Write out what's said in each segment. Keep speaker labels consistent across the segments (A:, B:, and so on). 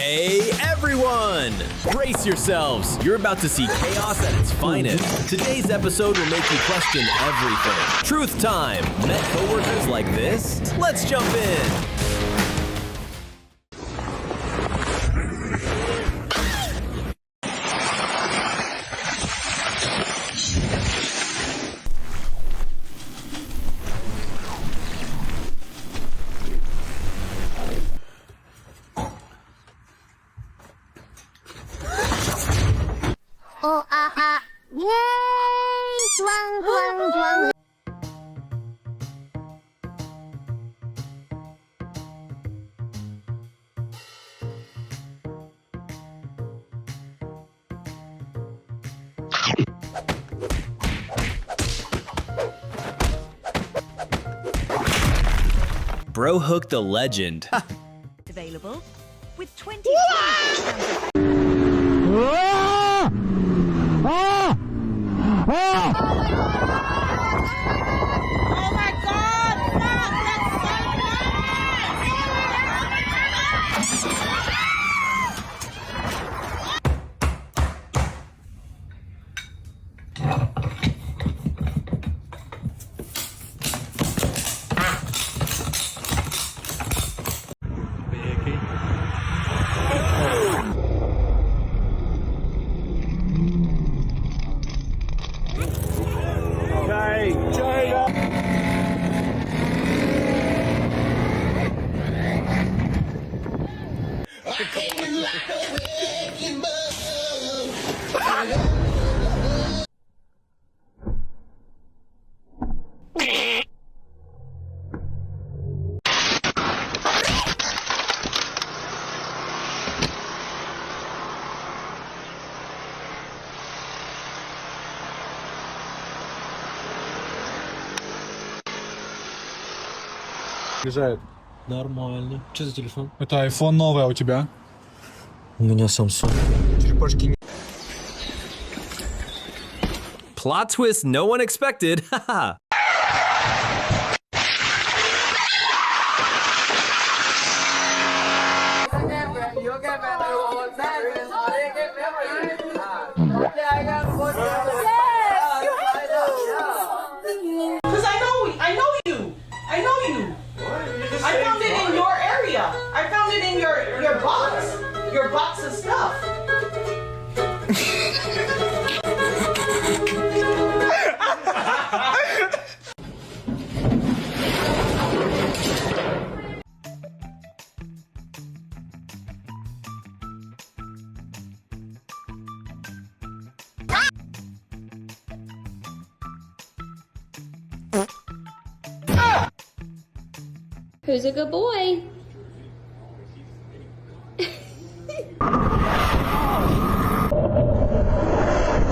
A: Hey everyone! Brace yourselves! You're about to see chaos at its finest. Today's episode will make you question everything. Truth time! Met coworkers like this? Let's jump in!
B: Yay! Twang, twang, twang.
A: Bro hooked the legend.
C: Available with 20.
D: Приезжает.
E: Нормально. Что за телефон?
D: Это iPhone новый, а у тебя?
E: У меня Samsung.
D: Черепашки.
A: Plot twist no one expected. Haha.
F: Because I know you. I found it in your area. I found it in your box of stuff.
B: Who's a good boy?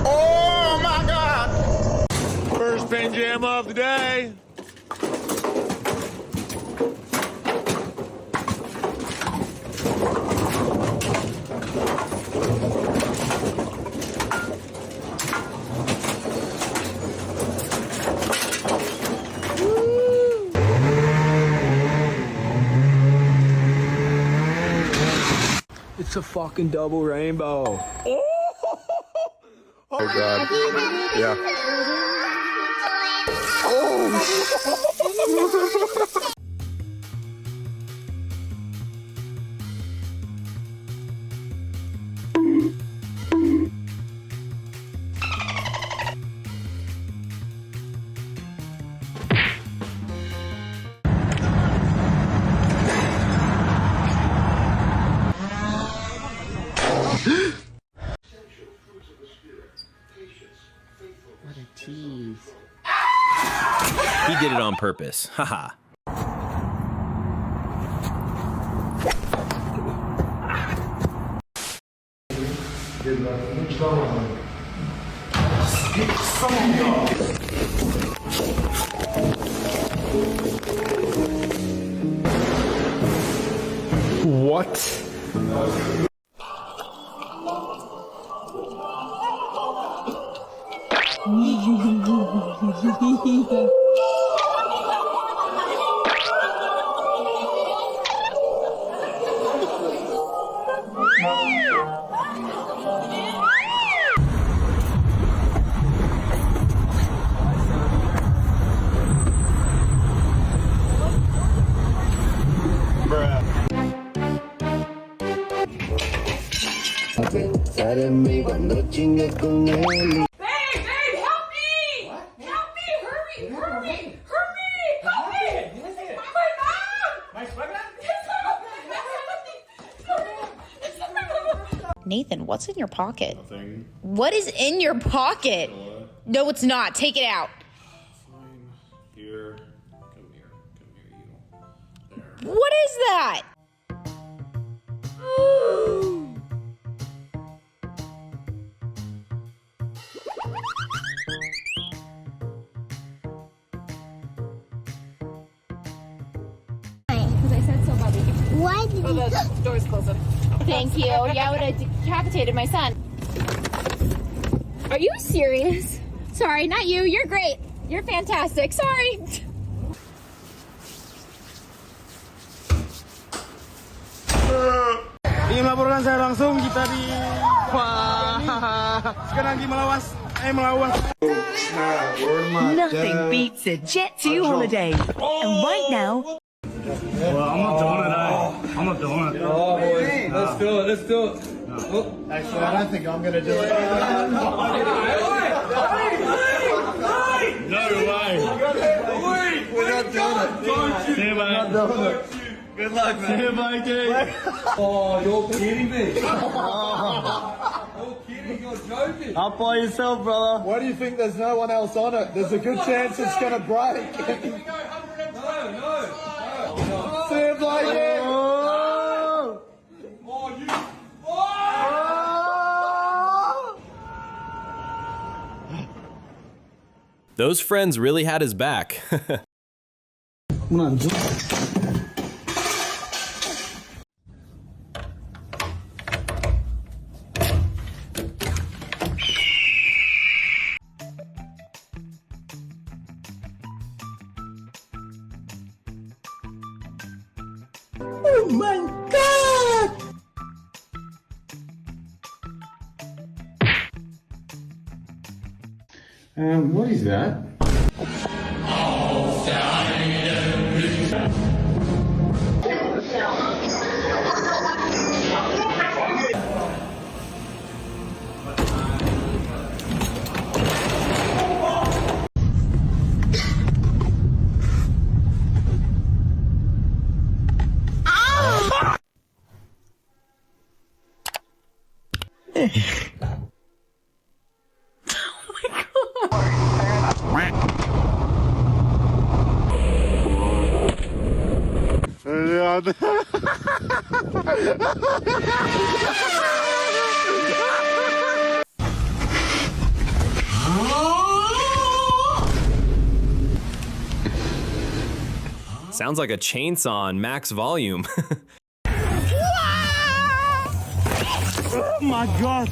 D: Oh my God! First paint jam of the day.
E: It's a fucking double rainbow.
D: Oh God. Yeah.
E: What a tease.
A: He did it on purpose. Haha.
D: What?
F: Babe, help me! Help me! Hurry! Help me!
B: Nathan, what's in your pocket? Nothing. What is in your pocket? No, it's not. Take it out.
G: Fine. Here. Come here. You. There.
B: What is that?
H: Because I said so, Bobby.
B: Why did
H: Oh, the door's closing.
B: Thank you. Yeah, I would have decapitated my son. Are you serious? Sorry, not you. You're great. You're fantastic. Sorry.
E: Ingin melaporkan saya langsung kita di sekarang lagi melawan.
C: Nothing beats a jet to holiday. And right now,
E: Well, I'm not doing it. I'm not doing it. Oh, boys. Let's do it. Oh.
D: Actually, I don't think I'm going to do it.
E: No way.
D: We're not doing it.
E: See you, mate.
D: Good luck, man.
E: See you, matey.
D: Oh, you're kidding me.
E: You're kidding. You're joking. Up by yourself, brother.
D: Why do you think there's no one else on it? There's a good chance it's going to break.
E: No.
D: See you, Blakey.
A: Those friends really had his back.
E: Oh my God! What is that?
A: Sounds like a chainsaw on max volume.
E: Oh my God!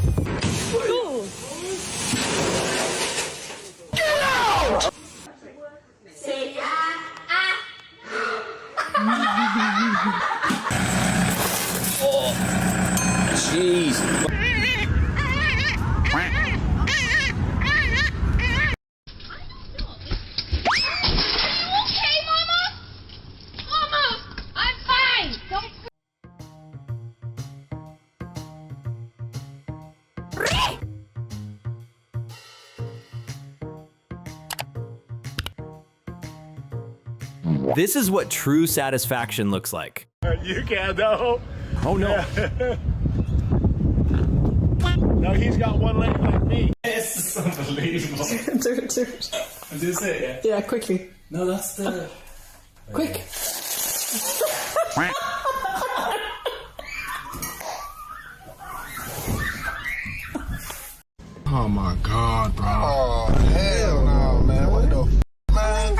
A: Jeez. This is what true satisfaction looks like.
D: You can, though.
A: Oh no.
D: No, he's got one leg like me.
G: This is unbelievable.
H: Do it.
G: Is this it?
H: Yeah, quickly.
G: No, that's the.
H: Quick.
D: Oh my God, bro. Oh, hell no, man. What the man?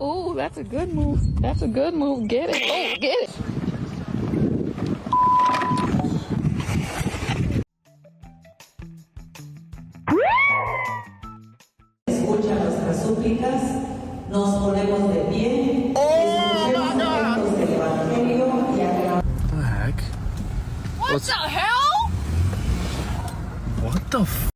H: Oh, that's a good move. Get it. Oh, get it.
I: Escucha nuestras súplicas, nos ponemos de pie.
D: Oh my God!
I: Del Evangelio y aclamamos.
E: What the heck?
B: What the hell?
E: What the f?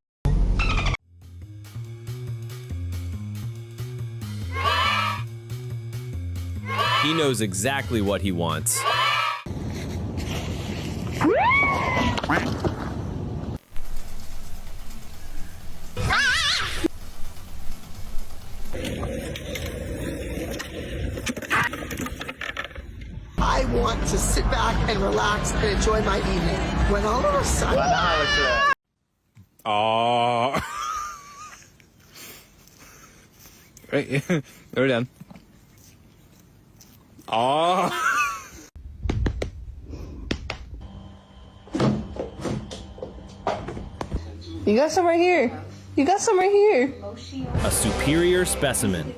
A: He knows exactly what he wants.
J: I want to sit back and relax and enjoy my evening. When all of a sudden...
E: Oh. Right, we're done. Oh.
H: You got some right here. You got some right here.
A: A superior specimen.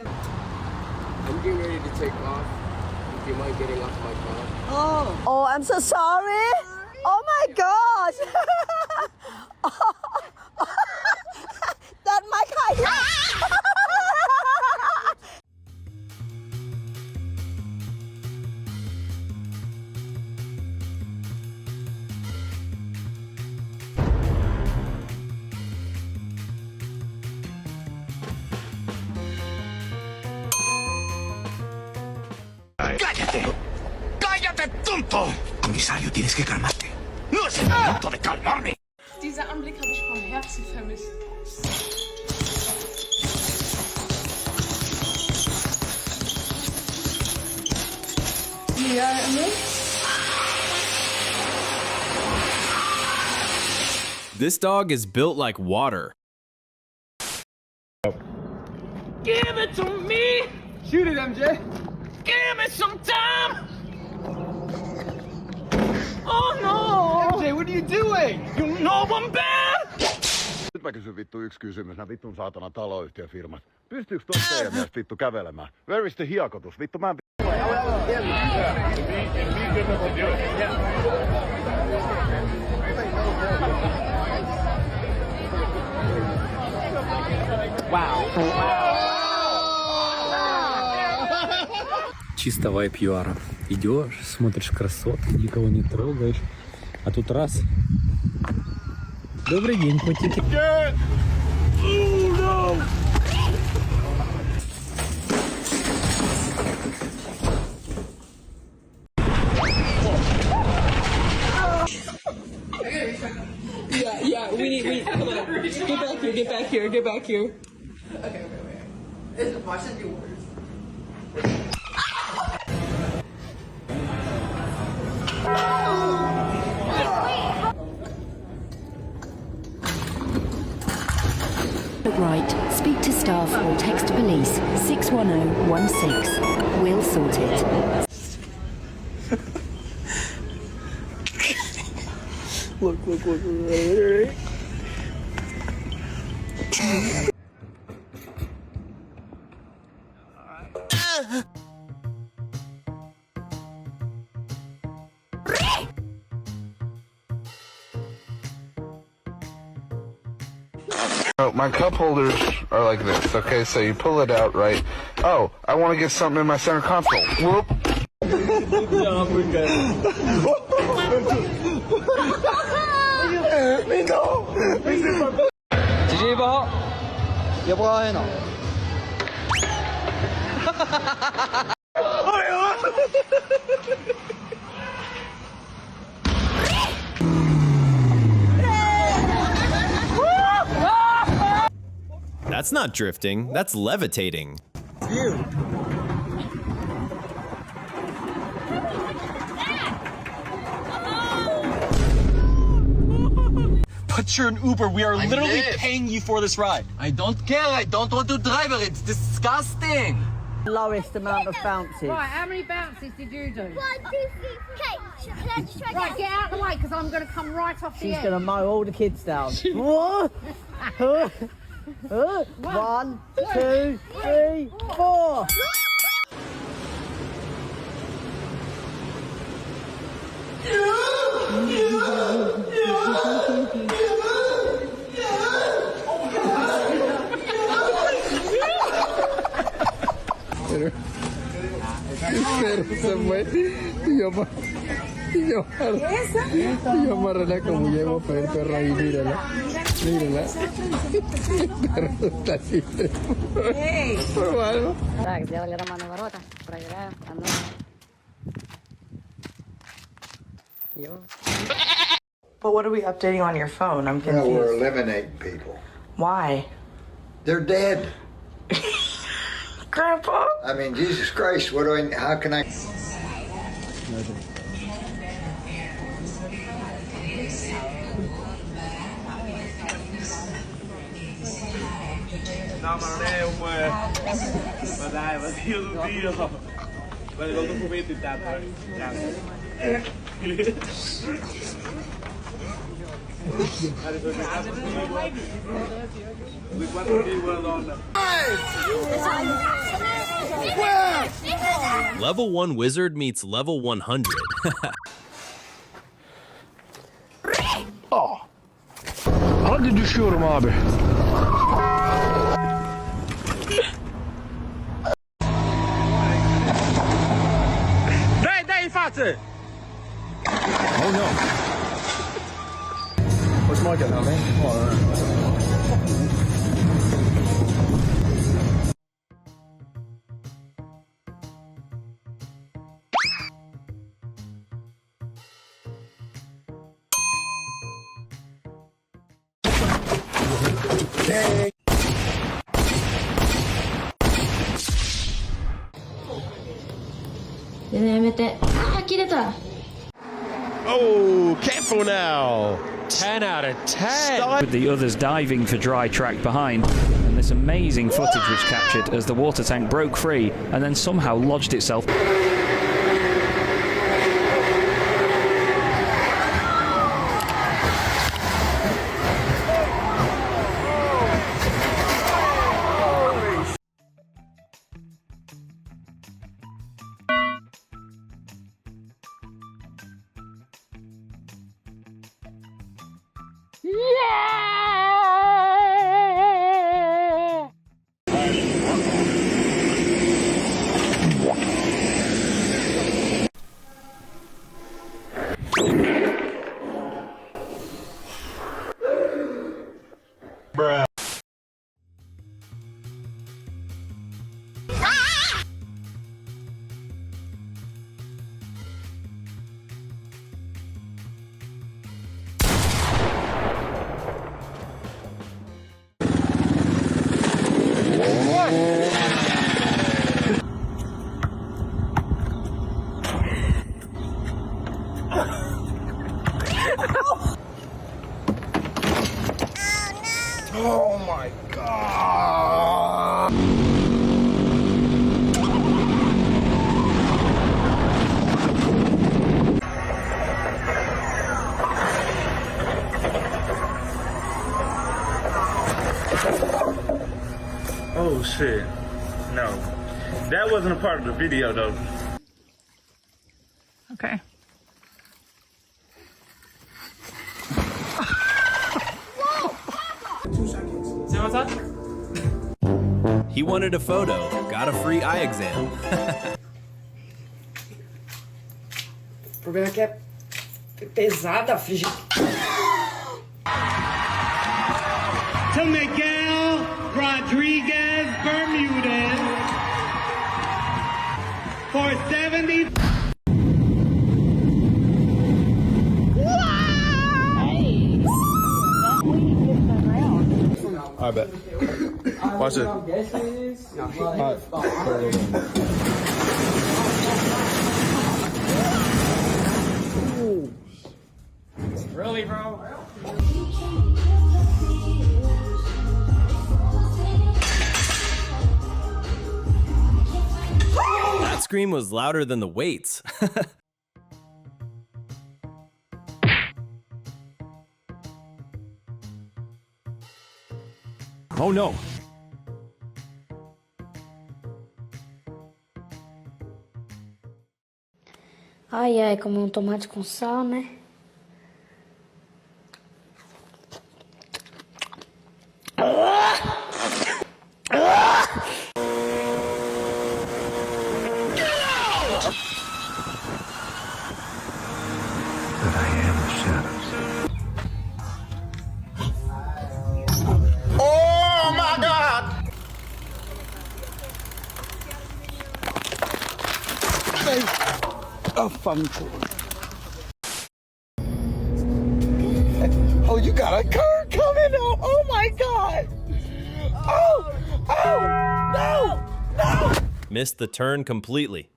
K: I'm getting ready to take off. If you mind getting off my car.
J: Oh, I'm so sorry. Oh my gosh. That my car.
D: ¡Cállate! ¡Cállate, tonto! Comisario, tienes que calmarte. ¡No es el momento de calmarme!
H: Dieser Anblick habe ich vom Herzen vermisst. Ja,
A: This dog is built like water.
H: Give it to me!
K: Shoot it, MJ!
H: Give me some time! Oh no!
K: MJ, what are you doing?
H: You know I'm bad!
D: Nyt mä kysyn vittu yksi kysymys, nää vittun saatana taloyhtiöfirmat. Pystyykö tuossa teidän mielestä vittu kävelemään? Where is the hiekotus? Vittu mä en...
K: Чисто вайп ЮАРа. Идешь, смотришь красотки, никого не трогаешь. А тут раз. Добрый день, котики.
H: Yeah, we come on. Get back here. Okay. Watch it do worse.
L: Right, speak to staff or text police 61016. We'll sort it.
J: Look.
M: My cup holders are like this, okay? So you pull it out, right? Oh, I want to get something in my center console. Whoop.
K: Good job, we're good. GG 不好，也不好还能。哎呀！
A: That's not drifting, that's levitating.
K: But you're an Uber. We are literally paying you for this ride.
N: I don't care. I don't want to drive it. It's disgusting.
J: Lowest amount of bounces.
H: Right, how many bounces did you do?
B: 1, 2, 3. Okay, let's try
H: Right, get out of the way because I'm going to come right off the
J: She's
H: edge.
J: going to mow all the kids down. 1, 2, 3, 4.
O: perro se fue. Y yo amarré la camulla para el perro ahí, mírala. Mírala. El perro está así. Bueno.
P: Так, сделали Роману ворота. Проверяю. А ну.
Q: But what are we updating on your phone? I'm confused.
R: Well, we're eliminating people.
Q: Why?
R: They're dead.
Q: Grandpa?
R: I mean, Jesus Christ, how can I...
G: No, ma non è un... Ma dai, ma Dio su Dio! Ma col documento intanto,
A: Level 1 wizard meets level 100.
O: Oh. Hadi düşüyorum abi.
E: Dai, facile!
O: Oh no. What's my gun, man? Okay.
A: Oh, careful now.
K: 10 out of 10. With the others diving for dry track behind, and this amazing footage was captured as the water tank broke free and then somehow lodged itself.
E: Bruh.
O: Oh my God.
E: Oh shit. No. That wasn't a part of the video though.
H: Okay.
G: Say what's up?
A: He wanted a photo, got a free eye exam.
Q: O problema é que é pesada a frigideira.
E: To Miguel Rodriguez Bermudez for 70.
O: I bet. Watch it.
E: Really, bro?
A: That scream was louder than the weights.
O: Oh no.
P: Ai, ai, comer um tomate com sal, né?
S: shadows.
J: Oh my God!
O: A fun tour. Oh, you got a car coming up! Oh my God! Oh! Oh! No! No!
A: Missed the turn completely.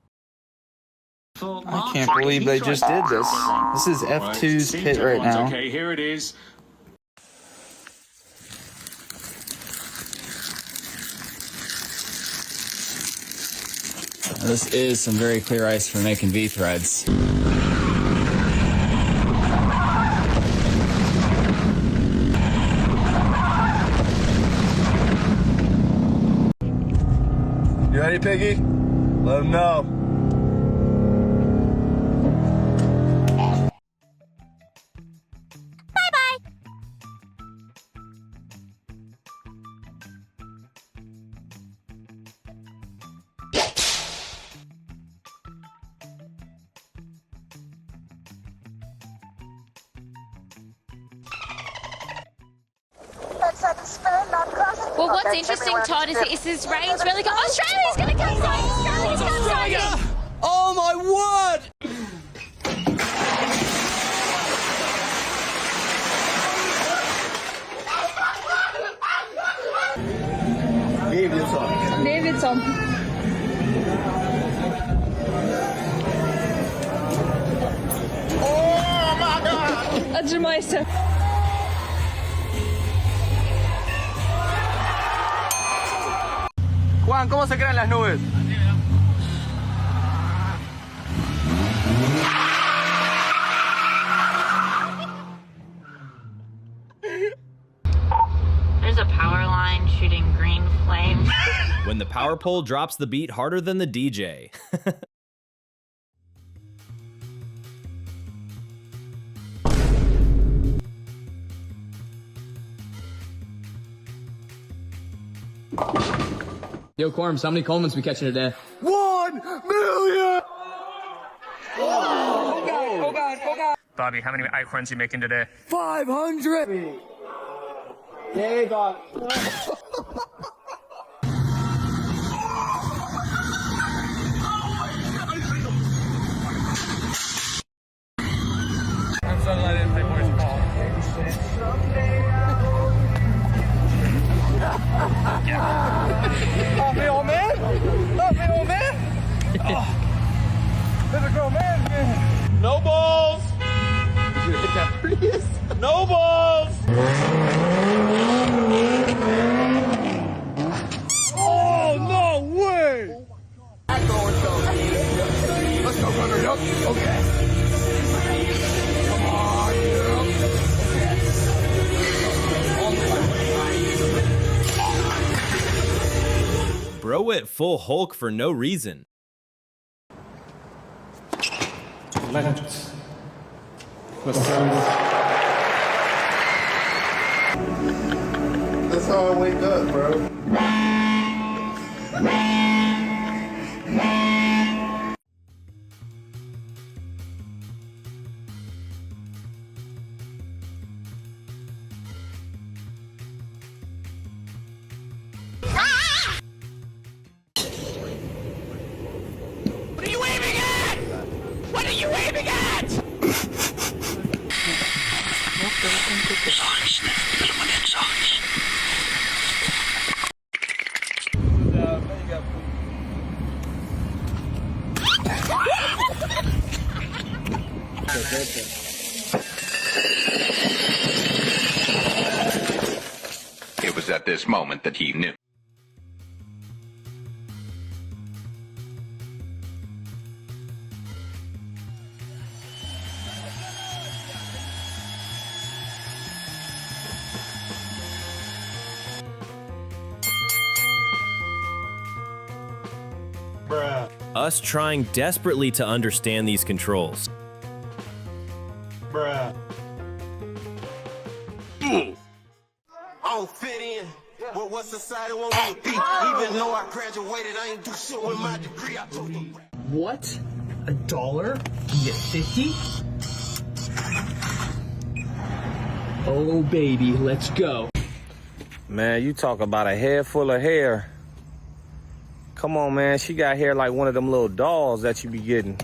T: I can't believe they just did this. This is F2's pit right now.
E: Okay, here it is.
T: This is some very clear ice for making V-threads.
O: You ready, Piggy? Let him know.
B: Well, what's interesting, Todd, is his range really good. Australia's going to capsize! Australia's capsizing!
T: Oh my word!
H: Davidson.
J: Oh my God!
H: Отжимайся.
T: Juan, ¿cómo se crean las nubes?
U: There's a power line shooting green flames.
A: When the power pole drops the beat harder than the DJ.
T: Yo, Corms, how many Colemans we catching today?
O: 1 million! Oh God, oh God, oh God.
E: Bobby, how many acorns you making today?
O: 500! There you go.
E: I'm so glad I didn't play Boys Ball.
O: Oh, me old man! Oh, me old man! Oh. There's a grown man.
E: No balls!
O: Did you hit that Prius?
E: No balls!
O: Oh, no way! Let's go, run it up. Okay. Come on,
A: Bro went full Hulk for no reason.
E: Legends.
O: That's how I wake up, bro.
J: What are you waving at? What are you waving at?
V: It was at this moment that he knew.
A: Bruh. Us trying desperately to understand these controls.
J: Bruh.
W: I don't fit in. Well, what society want me to be? Even though I graduated, I ain't do shit with my degree. I told them.
Q: What? $1? You get 50?
C: Oh, baby, let's go.
F: Man, you talk about a head full of hair. Come on, man. She got hair like one of them little dolls that you be getting.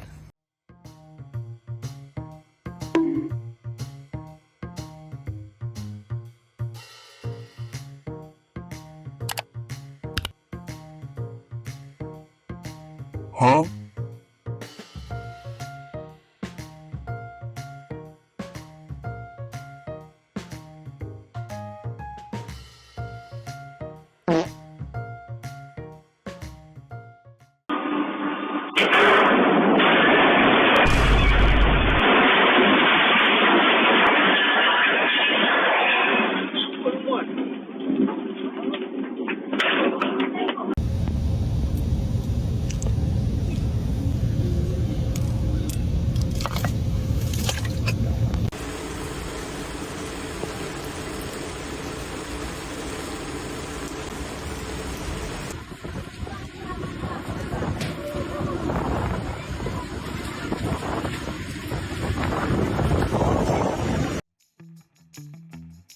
M: Huh?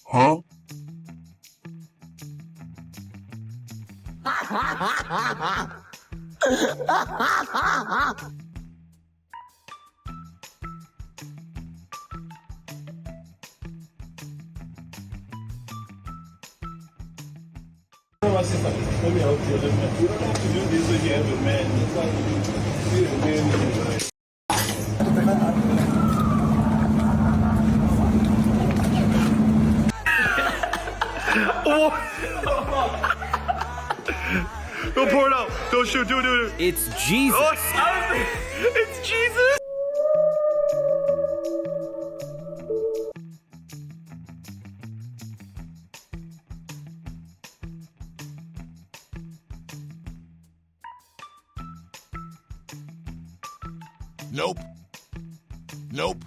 M: Huh?
E: Let me help you. You don't have to do this with your other man. It's like,
G: Don't pour it out. Don't shoot. Do it.
A: It's Jesus.
G: It's Jesus.
W: Nope. Nope.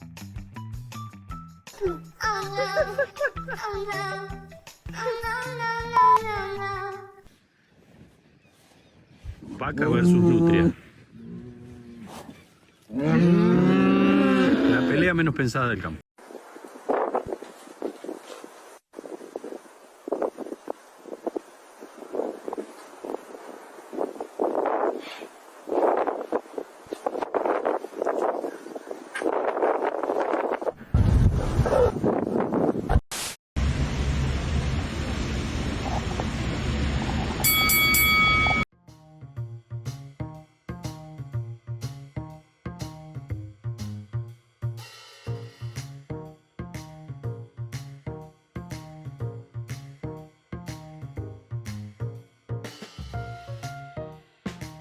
B: Oh no. Oh no. Oh no.
E: Vaca versus nutria. La pelea menos pensada del campo.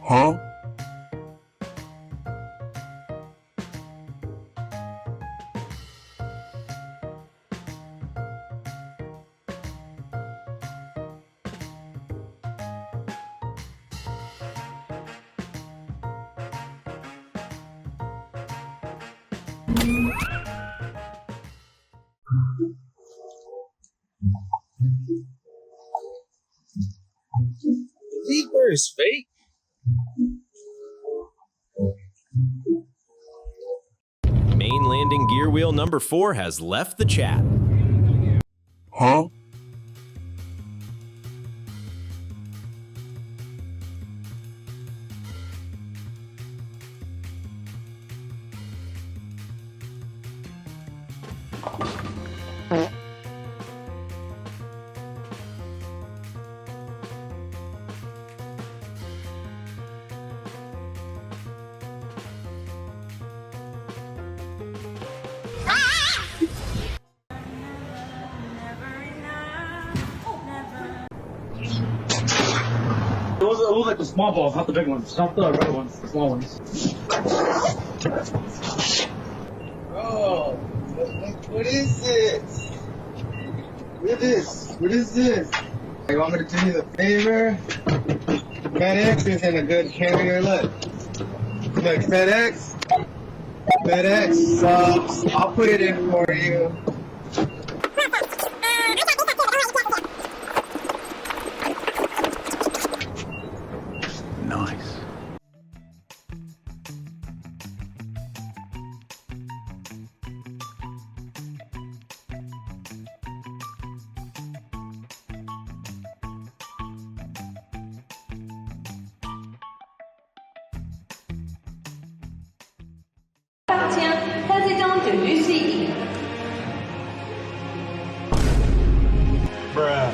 M: Huh?
F: Bloopers, fake.
A: Main landing gear wheel number 4 has left the chat.
M: Huh?
E: Those like the small balls, not the big ones. Not the red ones, the small ones.
S: Bro, what is this? What is this? You want me to do you the favor? FedEx isn't a good carrier. Look, FedEx sucks. I'll put it in for you.